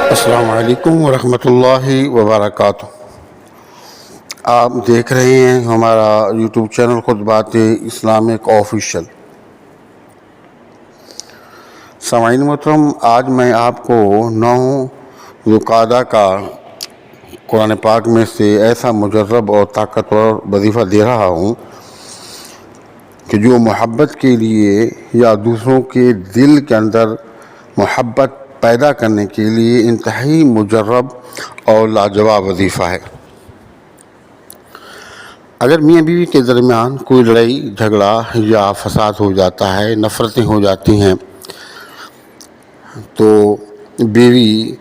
السلام علیکم ورحمۃ اللہ وبرکاتہ۔ آپ دیکھ رہے ہیں ہمارا یوٹیوب چینل خطبات اسلامک آفیشیل۔ سامعین محترم، آج میں آپ کو 9 ذوالقعدہ کا قرآن پاک میں سے ایسا مجرب اور طاقتور وظیفہ دے رہا ہوں کہ جو محبت کے لیے یا دوسروں کے دل کے اندر محبت پیدا کرنے کے لیے انتہائی مجرب اور لاجواب وظیفہ ہے۔ اگر میاں بیوی کے درمیان کوئی لڑائی جھگڑا یا فساد ہو جاتا ہے، نفرتیں ہو جاتی ہیں، تو بیوی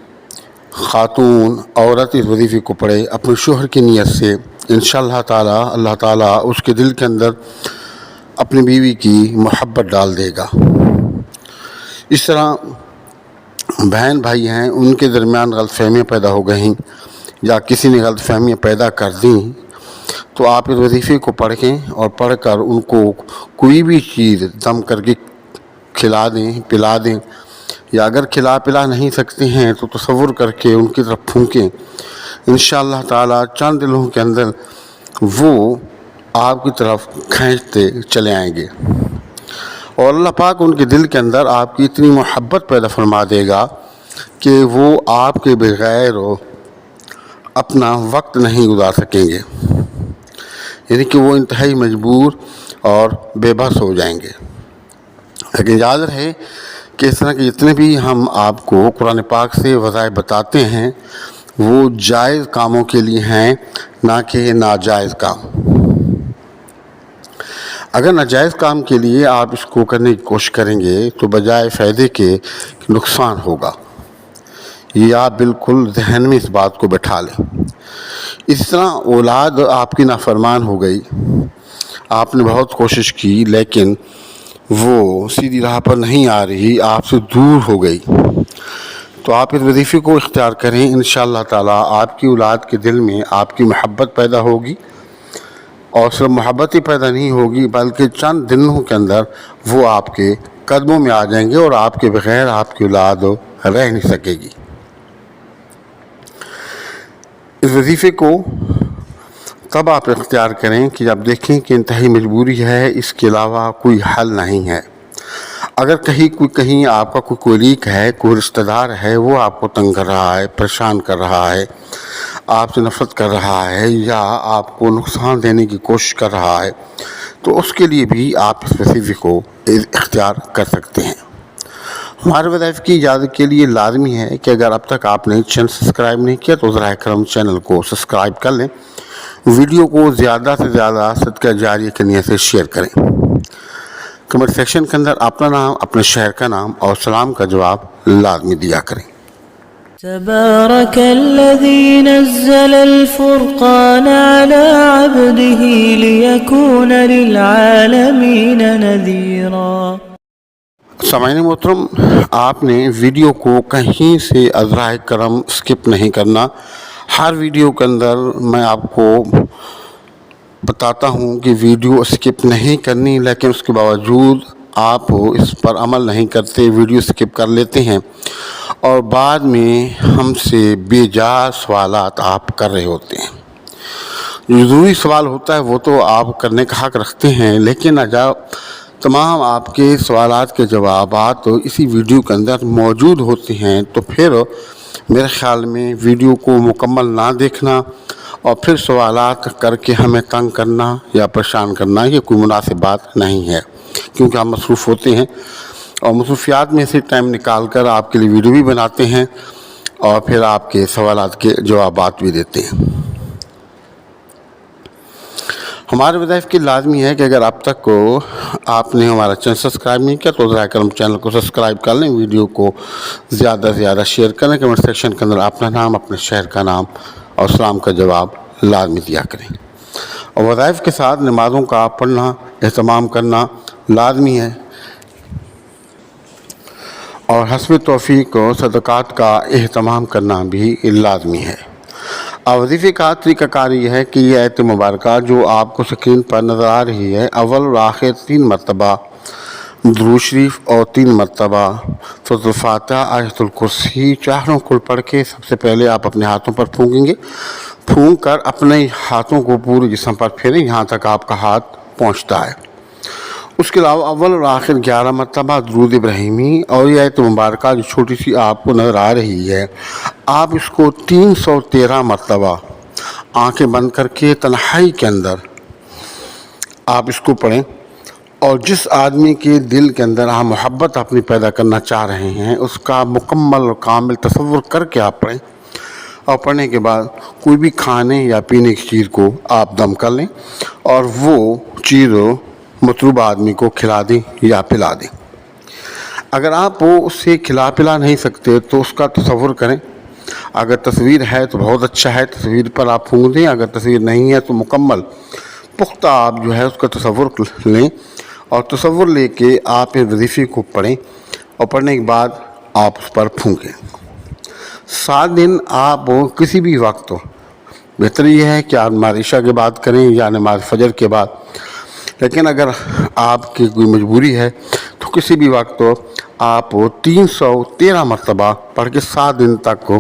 خاتون عورت اس وظیفے کو پڑھے اپنے شوہر کی نیت سے، انشاءاللہ تعالی اللہ تعالیٰ اس کے دل کے اندر اپنی بیوی کی محبت ڈال دے گا۔ اس طرح بہن بھائی ہیں، ان کے درمیان غلط فہمیاں پیدا ہو گئیں یا کسی نے غلط فہمیاں پیدا کر دیں، تو آپ اس وظیفے کو پڑھیں اور پڑھ کر ان کو کوئی بھی چیز دم کر کے کھلا دیں، پلا دیں، یا اگر کھلا پلا نہیں سکتے ہیں تو تصور کر کے ان کی طرف پھونکیں۔ انشاءاللہ تعالیٰ چند دنوں کے اندر وہ آپ کی طرف کھینچتے چلے آئیں گے، اور اللہ پاک ان کے دل کے اندر آپ کی اتنی محبت پیدا فرما دے گا کہ وہ آپ کے بغیر اپنا وقت نہیں گزار سکیں گے، یعنی کہ وہ انتہائی مجبور اور بے بس ہو جائیں گے۔ لیکن یاد رہے کہ اس طرح کے جتنے بھی ہم آپ کو قرآن پاک سے وظائف بتاتے ہیں وہ جائز کاموں کے لیے ہیں، نہ کہ ناجائز کام۔ اگر ناجائز کام کے لیے آپ اس کو کرنے کی کوشش کریں گے تو بجائے فائدے کے نقصان ہوگا، یہ آپ بالکل ذہن میں اس بات کو بٹھا لیں۔ اس طرح اولاد آپ کی نافرمان ہو گئی، آپ نے بہت کوشش کی لیکن وہ سیدھی راہ پر نہیں آ رہی، آپ سے دور ہو گئی، تو آپ اس وظیفے کو اختیار کریں۔ انشاءاللہ تعالیٰ آپ کی اولاد کے دل میں آپ کی محبت پیدا ہوگی، اور صرف محبت ہی پیدا نہیں ہوگی بلکہ چند دنوں کے اندر وہ آپ کے قدموں میں آ جائیں گے اور آپ کے بغیر آپ کی اولاد رہ نہیں سکے گی۔ اس وظیفے کو تب آپ اختیار کریں کہ جب دیکھیں کہ انتہائی مجبوری ہے، اس کے علاوہ کوئی حل نہیں ہے۔ اگر کہیں آپ کا کوئی کولیگ ہے، کوئی رشتہ دار ہے، وہ آپ کو تنگ کر رہا ہے، پریشان کر رہا ہے، آپ سے نفرت کر رہا ہے یا آپ کو نقصان دینے کی کوشش کر رہا ہے، تو اس کے لیے بھی آپ اس وظیفے کو اختیار کر سکتے ہیں۔ ہمارے وظائف کی اجازت کے لیے لازمی ہے کہ اگر اب تک آپ نے چینل سبسکرائب نہیں کیا تو ذرا کرم چینل کو سبسکرائب کر لیں، ویڈیو کو زیادہ سے زیادہ صدقہ جاریہ کی نیت سے شیئر کریں۔ کمنٹ سیکشن کے اندر اپنا نام، اپنے شہر کا نام اور سلام کا جواب لازمی دیا کریں۔ تبارك الذي نزل الفرقان على عبده ليكون للعالمين نذيرا۔ سامعین محترم، آپ نے ویڈیو کو کہیں سے عذرائے کرم سکپ نہیں کرنا۔ ہر ویڈیو کے اندر میں آپ کو بتاتا ہوں کہ ویڈیو سکپ نہیں کرنی، لیکن اس کے باوجود آپ اس پر عمل نہیں کرتے، ویڈیو سکپ کر لیتے ہیں اور بعد میں ہم سے بے جا سوالات آپ کر رہے ہوتے ہیں۔ جو ضروری سوال ہوتا ہے وہ تو آپ کرنے کا حق رکھتے ہیں، لیکن تمام آپ کے سوالات کے جوابات اسی ویڈیو کے اندر موجود ہوتے ہیں، تو پھر میرے خیال میں ویڈیو کو مکمل نہ دیکھنا اور پھر سوالات کر کے ہمیں تنگ کرنا یا پریشان کرنا یہ کوئی مناسب بات نہیں ہے، کیونکہ ہم مصروف ہوتے ہیں اور مصروفیات میں سے ٹائم نکال کر آپ کے لیے ویڈیو بھی بناتے ہیں اور پھر آپ کے سوالات کے جوابات بھی دیتے ہیں۔ ہمارے وظائف کی لازمی ہے کہ اگر اب تک آپ نے ہمارا چینل سبسکرائب نہیں کیا تو ذرا کرم چینل کو سبسکرائب کر لیں، ویڈیو کو زیادہ سے زیادہ شیئر کریں، کمنٹ سیکشن کے اندر اپنا نام، اپنے شہر کا نام اور سلام کا جواب لازمی دیا کریں، اور وظائف کے ساتھ نمازوں کا پڑھنا، اہتمام کرنا لازمی ہے، اور حسب توفیق صدقات کا اہتمام کرنا بھی لازمی ہے۔ وظیفے کا طریقہ کار یہ ہے کہ یہ آیت مبارکہ جو آپ کو سکرین پر نظر آ رہی ہے، اول اور آخر 3 مرتبہ درود شریف اور 3 مرتبہ سورۃ الفاتحہ آیۃ الکرسی چاروں کل پڑھ کے سب سے پہلے آپ اپنے ہاتھوں پر پھونکیں گے. پھونک کر اپنے ہاتھوں کو پورے جسم پر پھیریں یہاں تک آپ کا ہاتھ پہنچتا ہے. اس کے علاوہ اول اور آخر 11 مرتبہ درود ابراہیمی اور یہ آیت مبارکہ جو چھوٹی سی آپ کو نظر آ رہی ہے، آپ اس کو 313 مرتبہ آنکھیں بند کر کے تنہائی کے اندر آپ اس کو پڑھیں. اور جس آدمی کے دل کے اندر آپ محبت اپنی پیدا کرنا چاہ رہے ہیں اس کا مکمل اور کامل تصور کر کے آپ پڑھیں. اور پڑھنے کے بعد کوئی بھی کھانے یا پینے کی چیز کو آپ دم کر لیں اور وہ چیز مطلوبہ آدمی کو کھلا دیں یا پلا دیں. اگر آپ وہ اسے کھلا پلا نہیں سکتے تو اس کا تصور کریں. اگر تصویر ہے تو بہت اچھا ہے، تصویر پر آپ پھونک دیں. اگر تصویر نہیں ہے تو مکمل پختہ آپ جو ہے اس کا تصور لیں اور تصور لے کے آپ اس وظیفے کو پڑھیں اور پڑھنے کے بعد آپ اس پر پھونکیں. 7 دن آپ کسی بھی وقت ہو، بہتر یہ ہے کہ آپ نماز عشاء کے بعد کریں یا نماز فجر کے بعد، لیکن اگر آپ کی کوئی مجبوری ہے تو کسی بھی وقت ہو آپ 313 مرتبہ پڑھ کے 7 دن تک کو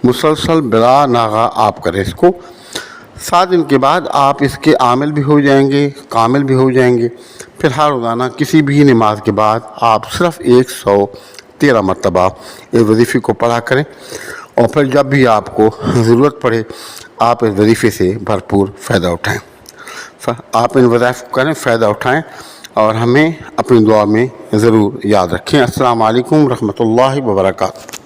مسلسل بلا ناغہ آپ کریں اس کو. 7 دن کے بعد آپ اس کے عامل بھی ہو جائیں گے، کامل بھی ہو جائیں گے. پھر ہر روزانہ کسی بھی نماز کے بعد آپ صرف 113 مرتبہ اس وظیفے کو پڑھا کریں اور پھر جب بھی آپ کو ضرورت پڑے آپ اس وظیفے سے بھرپور فائدہ اٹھائیں. آپ ان وظائف کو کریں، فائدہ اٹھائیں اور ہمیں اپنی دعا میں ضرور یاد رکھیں. السلام علیکم ورحمۃ اللہ وبرکاتہ.